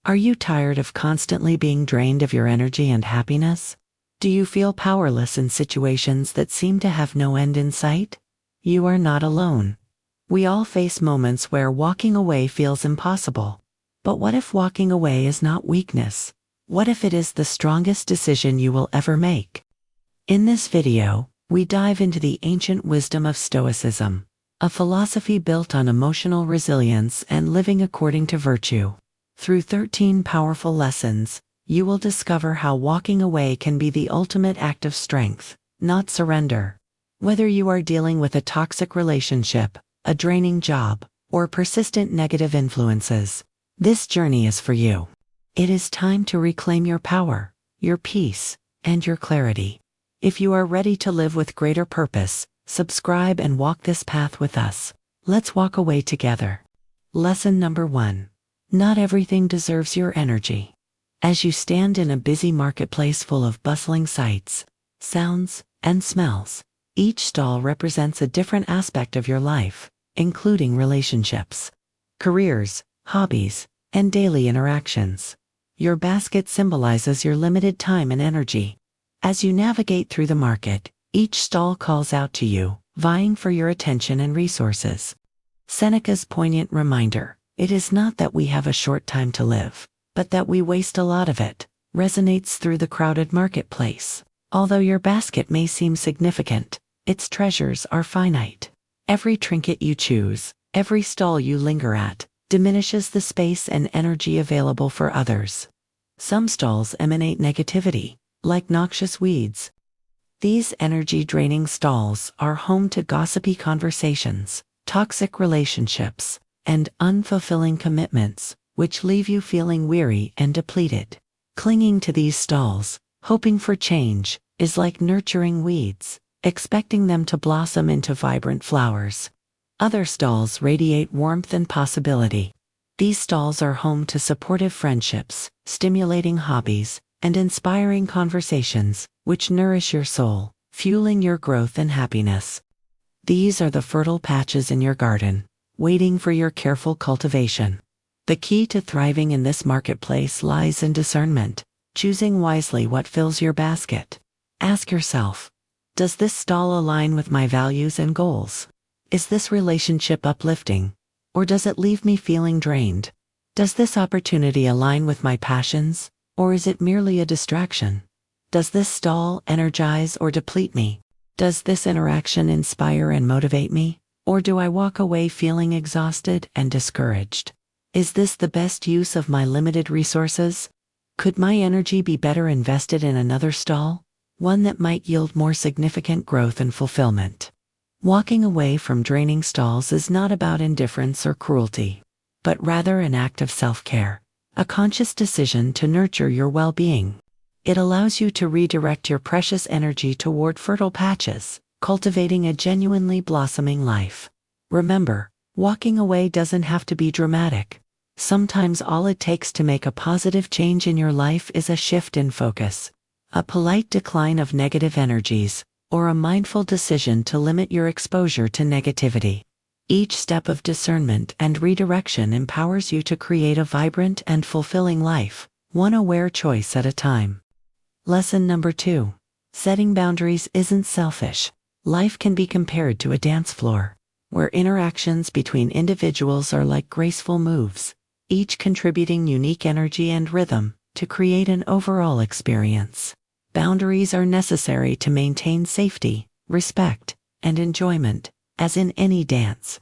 Are you tired of constantly being drained of your energy and happiness? Do you feel powerless in situations that seem to have no end in sight? You are not alone. We all face moments where walking away feels impossible. But what if walking away is not weakness? What if it is the strongest decision you will ever make? In this video, we dive into the ancient wisdom of Stoicism, a philosophy built on emotional resilience and living according to virtue. Through 13 powerful lessons, you will discover how walking away can be the ultimate act of strength, not surrender. Whether you are dealing with a toxic relationship, a draining job, or persistent negative influences, this journey is for you. It is time to reclaim your power, your peace, and your clarity. If you are ready to live with greater purpose, subscribe and walk this path with us. Let's walk away together. Lesson number 1. Not everything deserves your energy. As you stand in a busy marketplace full of bustling sights, sounds, and smells, each stall represents a different aspect of your life, including relationships, careers, hobbies, and daily interactions. Your basket symbolizes your limited time and energy. As you navigate through the market, each stall calls out to you, vying for your attention and resources. Seneca's poignant reminder, "It is not that we have a short time to live, but that we waste a lot of it," resonates through the crowded marketplace. Although your basket may seem significant, its treasures are finite. Every trinket you choose, every stall you linger at, diminishes the space and energy available for others. Some stalls emanate negativity, like noxious weeds. These energy-draining stalls are home to gossipy conversations, toxic relationships, and unfulfilling commitments, which leave you feeling weary and depleted. Clinging to these stalls, hoping for change, is like nurturing weeds, expecting them to blossom into vibrant flowers. Other stalls radiate warmth and possibility. These stalls are home to supportive friendships, stimulating hobbies, and inspiring conversations, which nourish your soul, fueling your growth and happiness. These are the fertile patches in your garden, waiting for your careful cultivation. The key to thriving in this marketplace lies in discernment, choosing wisely what fills your basket. Ask yourself, does this stall align with my values and goals? Is this relationship uplifting, or does it leave me feeling drained? Does this opportunity align with my passions, or is it merely a distraction? Does this stall energize or deplete me? Does this interaction inspire and motivate me? Or do I walk away feeling exhausted and discouraged? Is this the best use of my limited resources? Could my energy be better invested in another stall, one that might yield more significant growth and fulfillment? Walking away from draining stalls is not about indifference or cruelty, but rather an act of self-care, a conscious decision to nurture your well-being. It allows you to redirect your precious energy toward fertile patches, cultivating a genuinely blossoming life. Remember, walking away doesn't have to be dramatic. Sometimes all it takes to make a positive change in your life is a shift in focus, a polite decline of negative energies, or a mindful decision to limit your exposure to negativity. Each step of discernment and redirection empowers you to create a vibrant and fulfilling life, one aware choice at a time. Lesson number 2. Setting boundaries isn't selfish. Life can be compared to a dance floor, where interactions between individuals are like graceful moves, each contributing unique energy and rhythm to create an overall experience. Boundaries are necessary to maintain safety, respect, and enjoyment, as in any dance.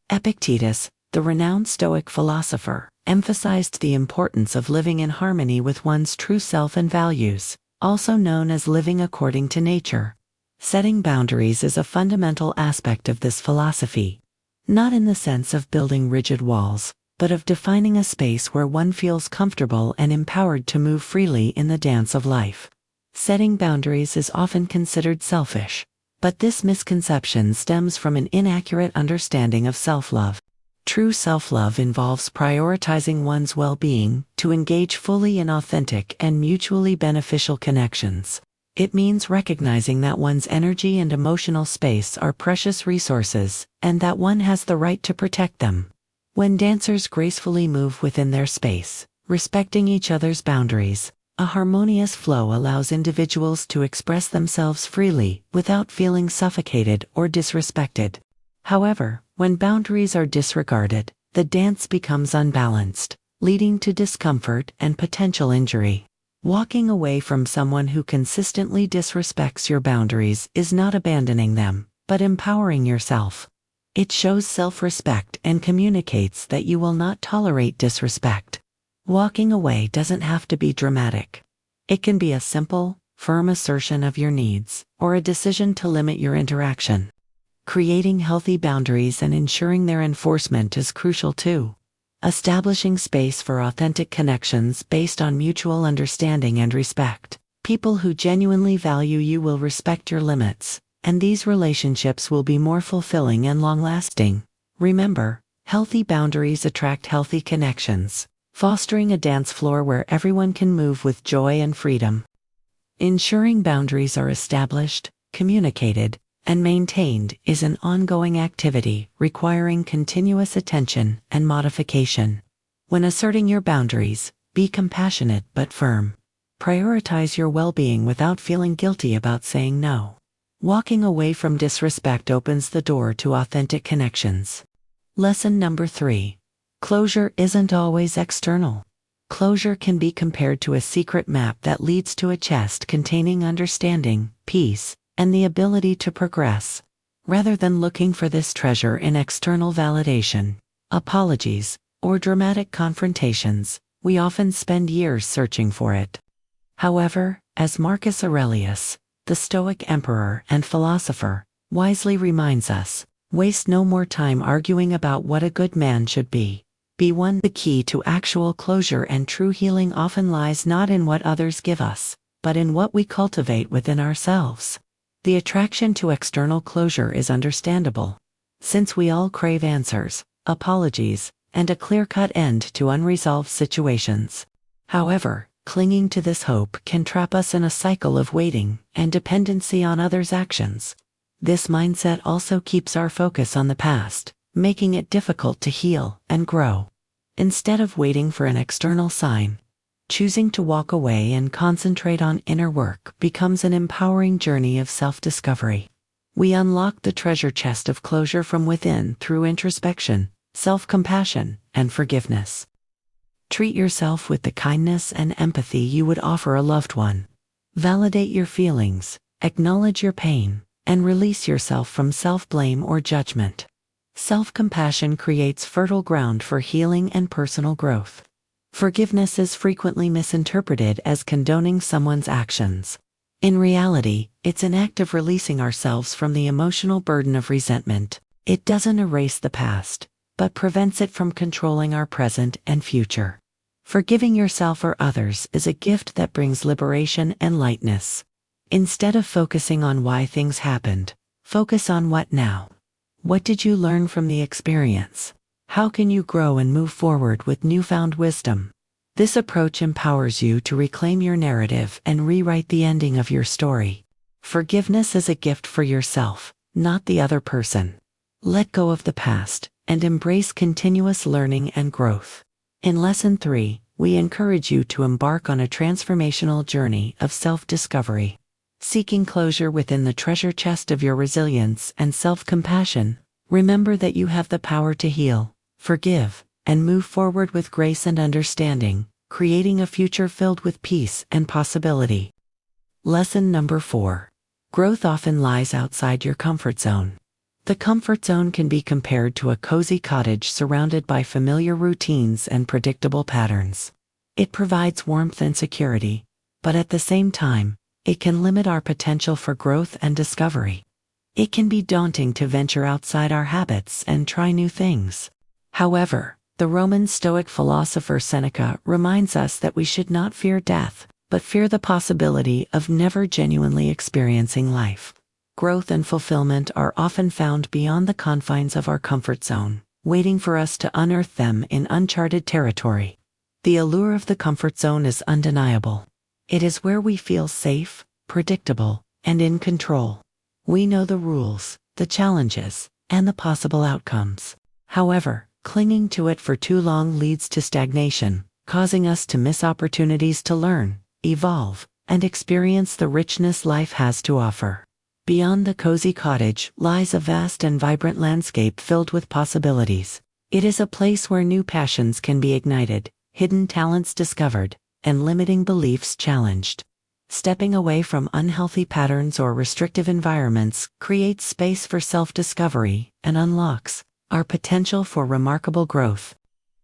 Epictetus, the renowned Stoic philosopher, emphasized the importance of living in harmony with one's true self and values, also known as living according to nature. Setting boundaries is a fundamental aspect of this philosophy, not in the sense of building rigid walls, but of defining a space where one feels comfortable and empowered to move freely in the dance of life. Setting boundaries is often considered selfish, but this misconception stems from an inaccurate understanding of self-love. True self-love involves prioritizing one's well-being to engage fully in authentic and mutually beneficial connections. It means recognizing that one's energy and emotional space are precious resources, and that one has the right to protect them. When dancers gracefully move within their space, Respecting each other's boundaries. A harmonious flow allows individuals to express themselves freely without feeling suffocated or disrespected. However, when boundaries are disregarded, the dance becomes unbalanced, leading to discomfort and potential injury. Walking away from someone who consistently disrespects your boundaries is not abandoning them, but empowering yourself. It shows self-respect and communicates that you will not tolerate disrespect. Walking away doesn't have to be dramatic. It can be a simple, firm assertion of your needs, or a decision to limit your interaction. Creating healthy boundaries and ensuring their enforcement is crucial too. Establishing space for authentic connections based on mutual understanding and respect. People who genuinely value you will respect your limits, and these relationships will be more fulfilling and long-lasting. Remember, healthy boundaries attract healthy connections, fostering a dance floor where everyone can move with joy and freedom. Ensuring boundaries are established, communicated, and maintained is an ongoing activity requiring continuous attention and modification. When asserting your boundaries, be compassionate but firm. Prioritize your well-being without feeling guilty about saying no. Walking away from disrespect opens the door to authentic connections. Lesson number 3. Closure isn't always external. Closure can be compared to a secret map that leads to a chest containing understanding, peace, and the ability to progress. Rather than looking for this treasure in external validation, apologies, or dramatic confrontations, we often spend years searching for it. However, as Marcus Aurelius, the Stoic emperor and philosopher, wisely reminds us, waste no more time arguing about what a good man should be. Be one. The key to actual closure and true healing often lies not in what others give us, but in what we cultivate within ourselves. The attraction to external closure is understandable, since we all crave answers, apologies, and a clear-cut end to unresolved situations. However, clinging to this hope can trap us in a cycle of waiting and dependency on others' actions. This mindset also keeps our focus on the past, making it difficult to heal and grow. Instead of waiting for an external sign, choosing to walk away and concentrate on inner work becomes an empowering journey of self-discovery. We unlock the treasure chest of closure from within through introspection, self-compassion, and forgiveness. Treat yourself with the kindness and empathy you would offer a loved one. Validate your feelings, acknowledge your pain, and release yourself from self-blame or judgment. Self-compassion creates fertile ground for healing and personal growth. Forgiveness is frequently misinterpreted as condoning someone's actions. In reality, it's an act of releasing ourselves from the emotional burden of resentment. It doesn't erase the past, but prevents it from controlling our present and future. Forgiving yourself or others is a gift that brings liberation and lightness. Instead of focusing on why things happened, focus on what now. What did you learn from the experience? How can you grow and move forward with newfound wisdom? This approach empowers you to reclaim your narrative and rewrite the ending of your story. Forgiveness is a gift for yourself, not the other person. Let go of the past and embrace continuous learning and growth. In Lesson 3, we encourage you to embark on a transformational journey of self-discovery. Seeking closure within the treasure chest of your resilience and self-compassion, remember that you have the power to heal, forgive, and move forward with grace and understanding, creating a future filled with peace and possibility. Lesson number 4. Growth often lies outside your comfort zone. The comfort zone can be compared to a cozy cottage surrounded by familiar routines and predictable patterns. It provides warmth and security, but at the same time, it can limit our potential for growth and discovery. It can be daunting to venture outside our habits and try new things. However, the Roman Stoic philosopher Seneca reminds us that we should not fear death, but fear the possibility of never genuinely experiencing life. Growth and fulfillment are often found beyond the confines of our comfort zone, waiting for us to unearth them in uncharted territory. The allure of the comfort zone is undeniable. It is where we feel safe, predictable, and in control. We know the rules, the challenges, and the possible outcomes. However, clinging to it for too long leads to stagnation, causing us to miss opportunities to learn, evolve, and experience the richness life has to offer. Beyond the cozy cottage lies a vast and vibrant landscape filled with possibilities. It is a place where new passions can be ignited, hidden talents discovered, and limiting beliefs challenged. Stepping away from unhealthy patterns or restrictive environments creates space for self-discovery and unlocks our potential for remarkable growth.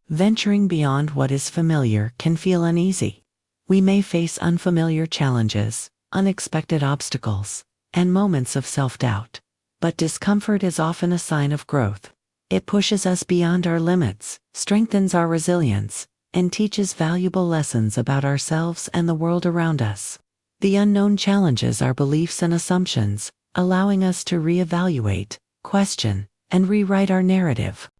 Venturing beyond what is familiar can feel uneasy. We may face unfamiliar challenges, unexpected obstacles, and moments of self-doubt. But discomfort is often a sign of growth. It pushes us beyond our limits, strengthens our resilience, and teaches valuable lessons about ourselves and the world around us. The unknown challenges our beliefs and assumptions, allowing us to reevaluate, question, and rewrite our narrative.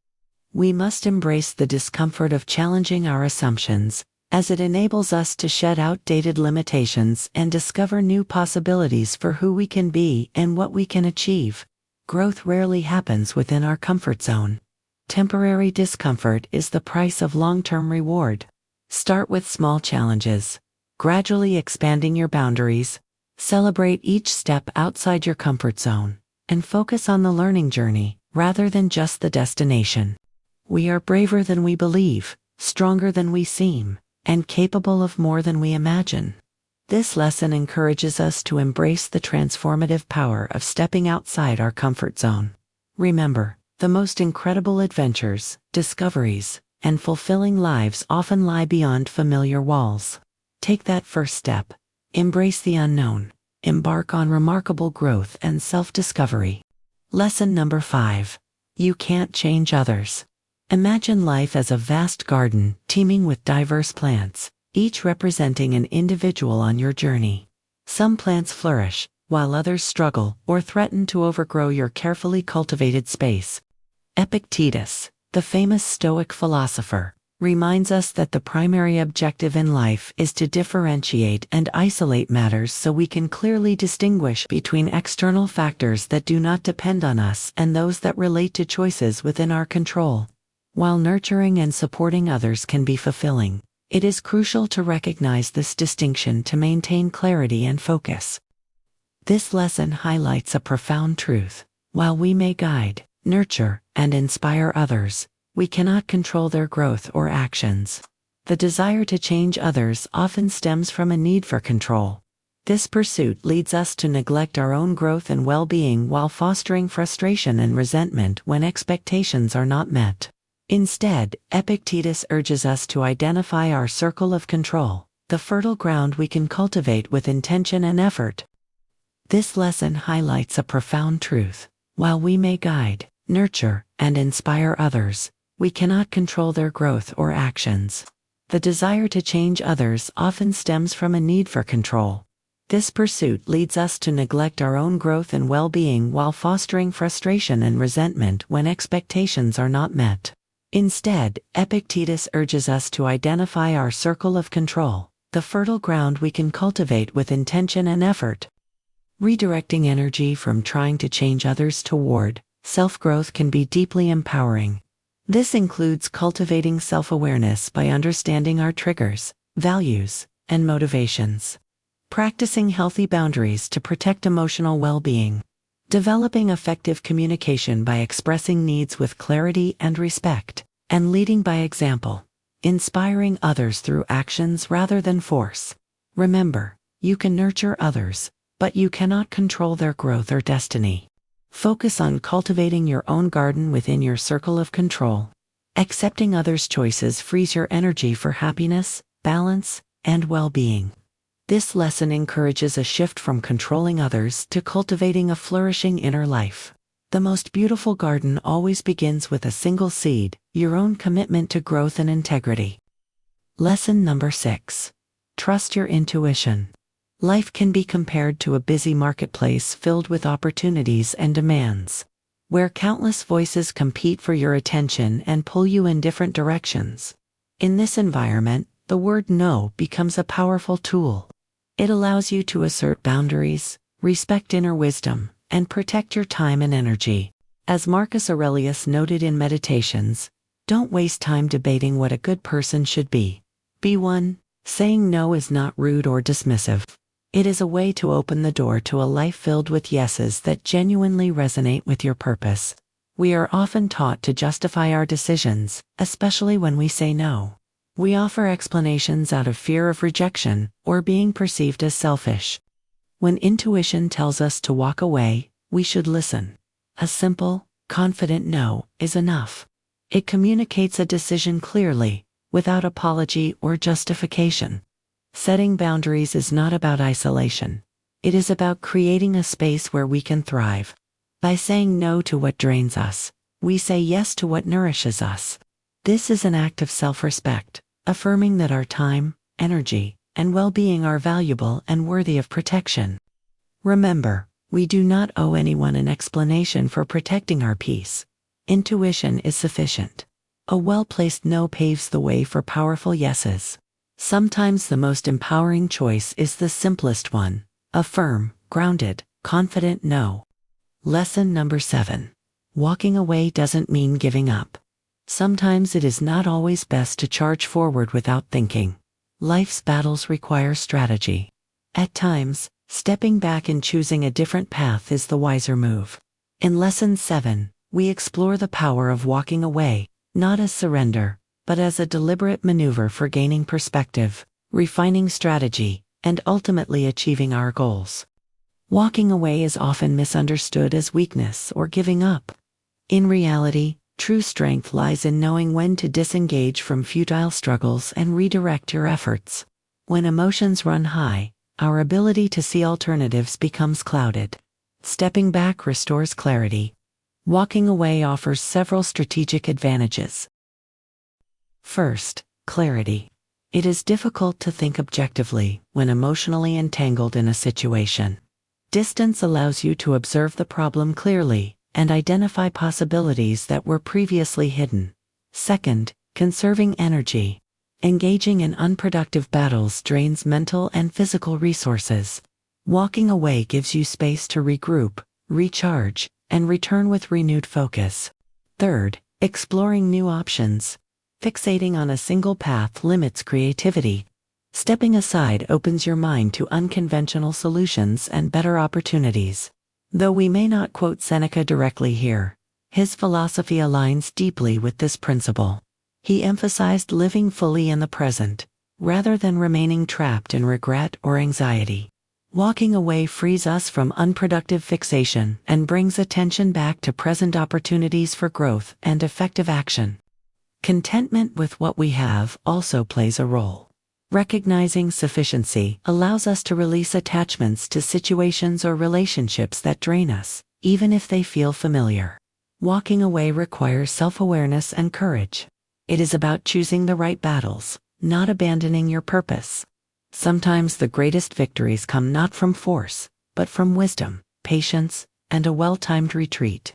We must embrace the discomfort of challenging our assumptions, as it enables us to shed outdated limitations and discover new possibilities for who we can be and what we can achieve. Growth rarely happens within our comfort zone. Temporary discomfort is the price of long-term reward. Start with small challenges, gradually expanding your boundaries. Celebrate each step outside your comfort zone, and focus on the learning journey rather than just the destination. We are braver than we believe, stronger than we seem, and capable of more than we imagine. This lesson encourages us to embrace the transformative power of stepping outside our comfort zone. Remember, the most incredible adventures, discoveries, and fulfilling lives often lie beyond familiar walls. Take that first step. Embrace the unknown. Embark on remarkable growth and self-discovery. Lesson number 5. You can't change others. Imagine life as a vast garden teeming with diverse plants, each representing an individual on your journey. Some plants flourish, while others struggle or threaten to overgrow your carefully cultivated space. Epictetus, the famous Stoic philosopher, reminds us that the primary objective in life is to differentiate and isolate matters so we can clearly distinguish between external factors that do not depend on us and those that relate to choices within our control. While nurturing and supporting others can be fulfilling, it is crucial to recognize this distinction to maintain clarity and focus. This lesson highlights a profound truth. While we may guide, nurture, and inspire others, we cannot control their growth or actions. The desire to change others often stems from a need for control. This pursuit leads us to neglect our own growth and well-being while fostering frustration and resentment when expectations are not met. Instead, Epictetus urges us to identify our circle of control, the fertile ground we can cultivate with intention and effort. This lesson highlights a profound truth. While we may guide, nurture, and inspire others, we cannot control their growth or actions. The desire to change others often stems from a need for control. This pursuit leads us to neglect our own growth and well-being while fostering frustration and resentment when expectations are not met. Instead, Epictetus urges us to identify our circle of control, the fertile ground we can cultivate with intention and effort. Redirecting energy from trying to change others toward self-growth can be deeply empowering. This includes cultivating self-awareness by understanding our triggers, values, and motivations. Practicing healthy boundaries to protect emotional well-being. Developing effective communication by expressing needs with clarity and respect, and leading by example. Inspiring others through actions rather than force. Remember, you can nurture others, but you cannot control their growth or destiny. Focus on cultivating your own garden within your circle of control. Accepting others' choices frees your energy for happiness, balance, and well-being. This lesson encourages a shift from controlling others to cultivating a flourishing inner life. The most beautiful garden always begins with a single seed, your own commitment to growth and integrity. Lesson number 6. Trust your intuition. Life can be compared to a busy marketplace filled with opportunities and demands, where countless voices compete for your attention and pull you in different directions. In this environment, the word no becomes a powerful tool. It allows you to assert boundaries, respect inner wisdom, and protect your time and energy. As Marcus Aurelius noted in Meditations, don't waste time debating what a good person should be. B1. Saying no is not rude or dismissive. It is a way to open the door to a life filled with yeses that genuinely resonate with your purpose. We are often taught to justify our decisions, especially when we say no. We offer explanations out of fear of rejection or being perceived as selfish. When intuition tells us to walk away, we should listen. A simple, confident no is enough. It communicates a decision clearly, without apology or justification. Setting boundaries is not about isolation. It is about creating a space where we can thrive. By saying no to what drains us, we say yes to what nourishes us. This is an act of self-respect, affirming that our time, energy, and well-being are valuable and worthy of protection. Remember, we do not owe anyone an explanation for protecting our peace. Intuition is sufficient. A well-placed no paves the way for powerful yeses. Sometimes the most empowering choice is the simplest one, a firm, grounded, confident no. Lesson number 7. Walking away doesn't mean giving up. Sometimes it is not always best to charge forward without thinking. Life's battles require strategy. At times, stepping back and choosing a different path is the wiser move. In Lesson 7, we explore the power of walking away, not as surrender, but as a deliberate maneuver for gaining perspective, refining strategy, and ultimately achieving our goals. Walking away is often misunderstood as weakness or giving up. In reality, true strength lies in knowing when to disengage from futile struggles and redirect your efforts. When emotions run high, our ability to see alternatives becomes clouded. Stepping back restores clarity. Walking away offers several strategic advantages. First, clarity. It is difficult to think objectively when emotionally entangled in a situation. Distance allows you to observe the problem clearly and identify possibilities that were previously hidden. Second, conserving energy. Engaging in unproductive battles drains mental and physical resources. Walking away gives you space to regroup, recharge, and return with renewed focus. Third, exploring new options. Fixating on a single path limits creativity. Stepping aside opens your mind to unconventional solutions and better opportunities. Though we may not quote Seneca directly here, his philosophy aligns deeply with this principle. He emphasized living fully in the present, rather than remaining trapped in regret or anxiety. Walking away frees us from unproductive fixation and brings attention back to present opportunities for growth and effective action. Contentment with what we have also plays a role. Recognizing sufficiency allows us to release attachments to situations or relationships that drain us, even if they feel familiar. Walking away requires self-awareness and courage. It is about choosing the right battles, not abandoning your purpose. Sometimes the greatest victories come not from force, but from wisdom, patience, and a well-timed retreat.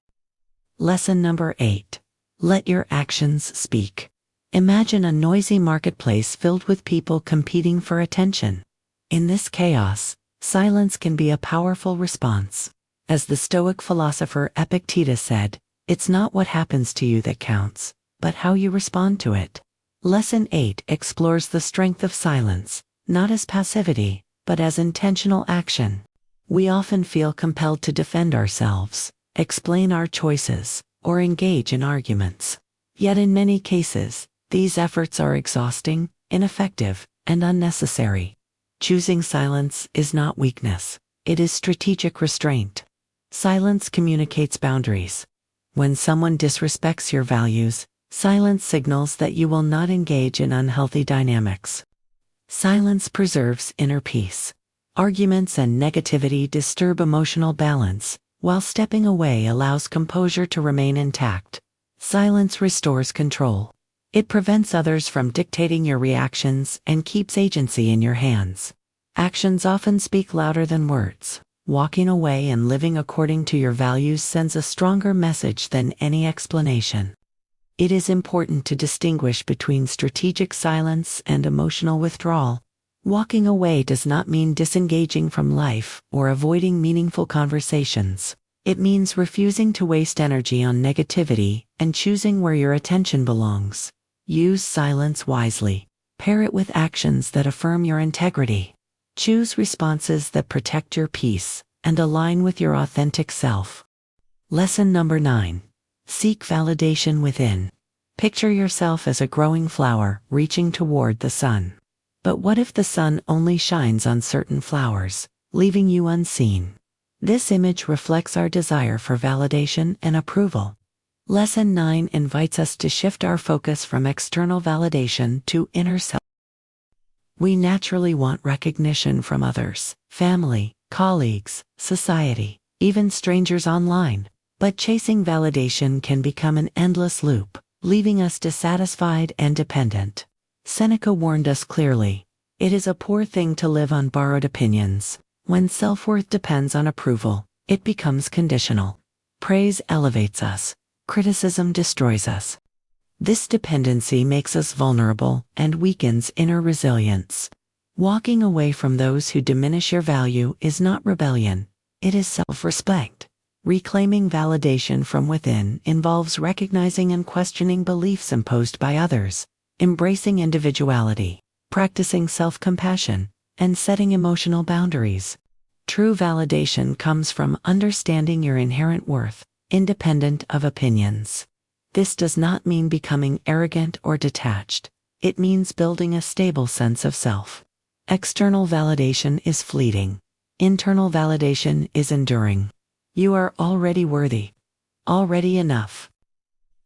Lesson number 8. Let your actions speak. Imagine a noisy marketplace filled with people competing for attention. In this chaos, silence can be a powerful response. As the Stoic philosopher Epictetus said, "It's not what happens to you that counts, but how you respond to it." Lesson 8 explores the strength of silence, not as passivity, but as intentional action. We often feel compelled to defend ourselves, explain our choices, or engage in arguments. Yet in many cases, these efforts are exhausting, ineffective, and unnecessary. Choosing silence is not weakness, it is strategic restraint. Silence communicates boundaries. When someone disrespects your values, silence signals that you will not engage in unhealthy dynamics. Silence preserves inner peace. Arguments and negativity disturb emotional balance, while stepping away allows composure to remain intact. Silence restores control. It prevents others from dictating your reactions and keeps agency in your hands. Actions often speak louder than words. Walking away and living according to your values sends a stronger message than any explanation. It is important to distinguish between strategic silence and emotional withdrawal. Walking away does not mean disengaging from life or avoiding meaningful conversations. It means refusing to waste energy on negativity and choosing where your attention belongs. Use silence wisely. Pair it with actions that affirm your integrity. Choose responses that protect your peace and align with your authentic self. Lesson number 9. Seek validation within. Picture yourself as a growing flower reaching toward the sun. But what if the sun only shines on certain flowers, leaving you unseen? This image reflects our desire for validation and approval. Lesson 9 invites us to shift our focus from external validation to inner self. We naturally want recognition from others, family, colleagues, society, even strangers online. But chasing validation can become an endless loop, leaving us dissatisfied and dependent. Seneca warned us clearly, "It is a poor thing to live on borrowed opinions. When self-worth depends on approval, it becomes conditional. Praise elevates us, criticism destroys us." This dependency makes us vulnerable and weakens inner resilience. Walking away from those who diminish your value is not rebellion, it is self-respect. Reclaiming validation from within involves recognizing and questioning beliefs imposed by others, embracing individuality, practicing self-compassion, and setting emotional boundaries. True validation comes from understanding your inherent worth, independent of opinions. This does not mean becoming arrogant or detached. It means building a stable sense of self. External validation is fleeting. Internal validation is enduring. You are already worthy. Already enough.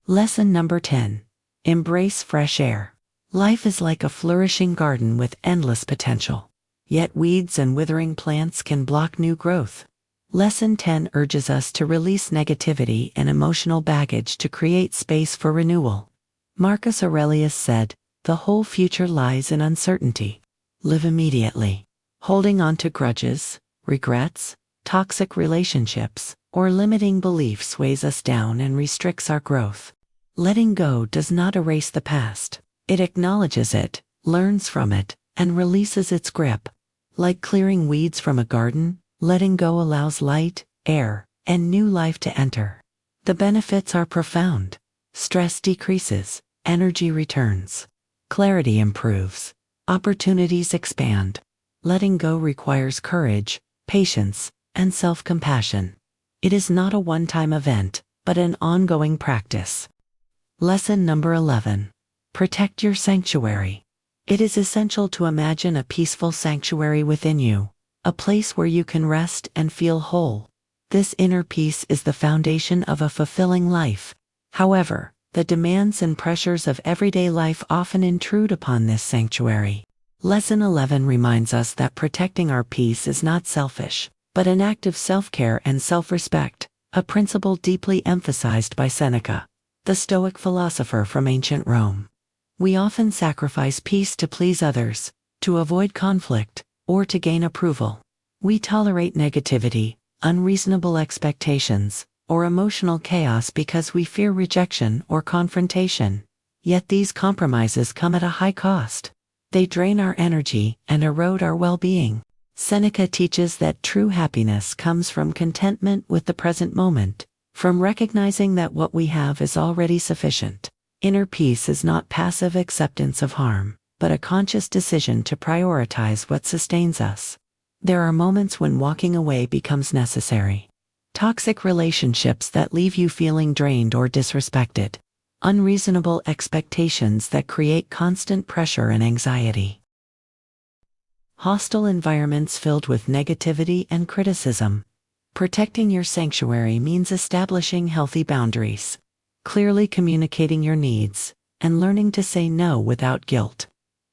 Lesson number 10. Embrace fresh air. Life is like a flourishing garden with endless potential. Yet weeds and withering plants can block new growth. Lesson 10 urges us to release negativity and emotional baggage to create space for renewal. Marcus Aurelius said, "The whole future lies in uncertainty. Live immediately." Holding on to grudges, regrets, toxic relationships, or limiting beliefs weighs us down and restricts our growth. Letting go does not erase the past. It acknowledges it, learns from it, and releases its grip. Like clearing weeds from a garden, letting go allows light, air, and new life to enter. The benefits are profound. Stress decreases, energy returns, clarity improves, opportunities expand. Letting go requires courage, patience, and self-compassion. It is not a one-time event, but an ongoing practice. Lesson number 11. Protect your sanctuary. It is essential to imagine a peaceful sanctuary within you, a place where you can rest and feel whole. This inner peace is the foundation of a fulfilling life. However, the demands and pressures of everyday life often intrude upon this sanctuary. Lesson 11 reminds us that protecting our peace is not selfish, but an act of self-care and self-respect, a principle deeply emphasized by Seneca, the Stoic philosopher from ancient Rome. We often sacrifice peace to please others, to avoid conflict, or to gain approval. We tolerate negativity, unreasonable expectations, or emotional chaos because we fear rejection or confrontation. Yet these compromises come at a high cost. They drain our energy and erode our well-being. Seneca teaches that true happiness comes from contentment with the present moment, from recognizing that what we have is already sufficient. Inner peace is not passive acceptance of harm, but a conscious decision to prioritize what sustains us. There are moments when walking away becomes necessary. Toxic relationships that leave you feeling drained or disrespected. Unreasonable expectations that create constant pressure and anxiety. Hostile environments filled with negativity and criticism. Protecting your sanctuary means establishing healthy boundaries, clearly communicating your needs, and learning to say no without guilt.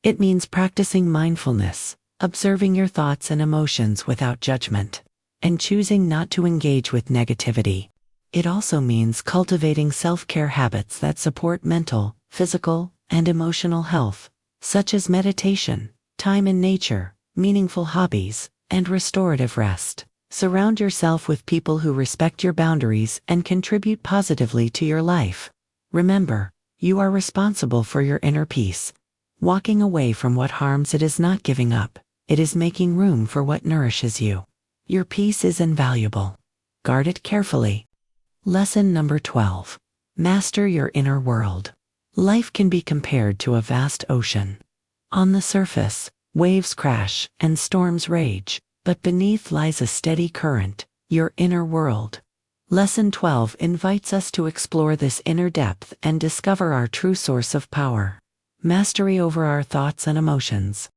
It means practicing mindfulness, observing your thoughts and emotions without judgment, and choosing not to engage with negativity. It also means cultivating self-care habits that support mental, physical, and emotional health, such as meditation, time in nature, meaningful hobbies, and restorative rest. Surround yourself with people who respect your boundaries and contribute positively to your life. Remember, you are responsible for your inner peace. Walking away from what harms it is not giving up, it is making room for what nourishes you. Your peace is invaluable. Guard it carefully. Lesson number 12. Master your inner world. Life can be compared to a vast ocean. On the surface, waves crash and storms rage, but beneath lies a steady current, your inner world. Lesson 12 invites us to explore this inner depth and discover our true source of power. Mastery over our thoughts and emotions.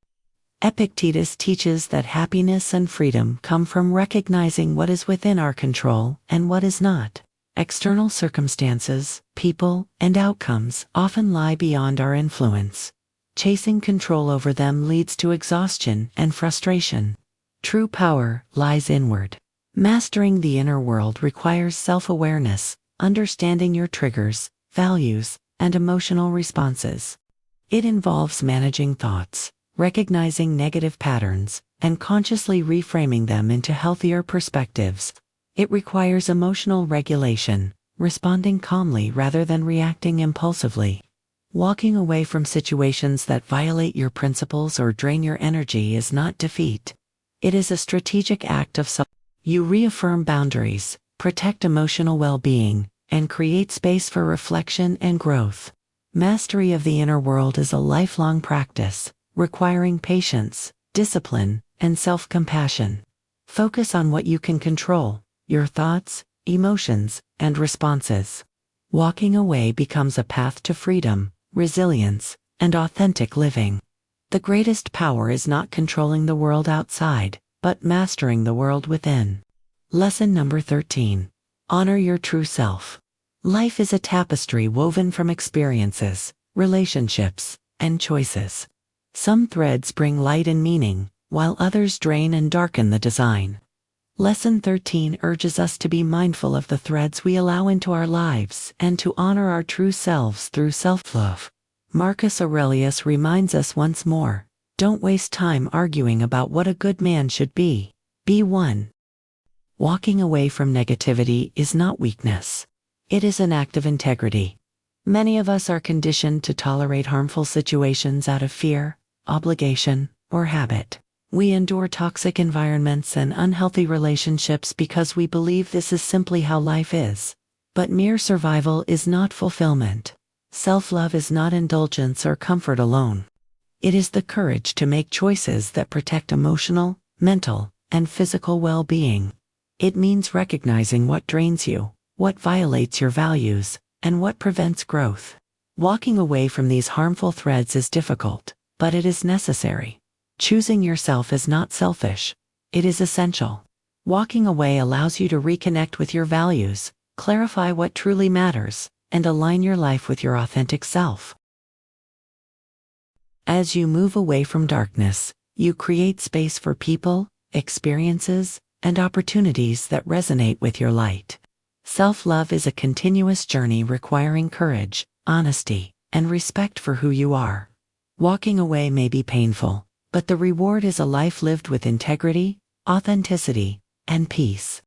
Epictetus teaches that happiness and freedom come from recognizing what is within our control and what is not. External circumstances, people, and outcomes often lie beyond our influence. Chasing control over them leads to exhaustion and frustration. True power lies inward. Mastering the inner world requires self-awareness, understanding your triggers, values, and emotional responses. It involves managing thoughts, recognizing negative patterns, and consciously reframing them into healthier perspectives. It requires emotional regulation, responding calmly rather than reacting impulsively. Walking away from situations that violate your principles or drain your energy is not defeat. It is a strategic act of self. You reaffirm boundaries, protect emotional well-being, and create space for reflection and growth. Mastery of the inner world is a lifelong practice, requiring patience, discipline, and self-compassion. Focus on what you can control, your thoughts, emotions, and responses. Walking away becomes a path to freedom, resilience, and authentic living. The greatest power is not controlling the world outside, but mastering the world within. Lesson number 13. Honor your true self. Life is a tapestry woven from experiences, relationships, and choices. Some threads bring light and meaning, while others drain and darken the design. Lesson 13 urges us to be mindful of the threads we allow into our lives and to honor our true selves through self-love. Marcus Aurelius reminds us once more, don't waste time arguing about what a good man should be. Be one. Walking away from negativity is not weakness. It is an act of integrity. Many of us are conditioned to tolerate harmful situations out of fear, obligation, or habit. We endure toxic environments and unhealthy relationships because we believe this is simply how life is. But mere survival is not fulfillment. Self-love is not indulgence or comfort alone. It is the courage to make choices that protect emotional, mental, and physical well-being. It means recognizing what drains you, what violates your values, and what prevents growth. Walking away from these harmful threads is difficult, but it is necessary. Choosing yourself is not selfish. It is essential. Walking away allows you to reconnect with your values, clarify what truly matters, and align your life with your authentic self. As you move away from darkness, you create space for people, experiences, and opportunities that resonate with your light. Self-love is a continuous journey requiring courage, honesty, and respect for who you are. Walking away may be painful, but the reward is a life lived with integrity, authenticity, and peace.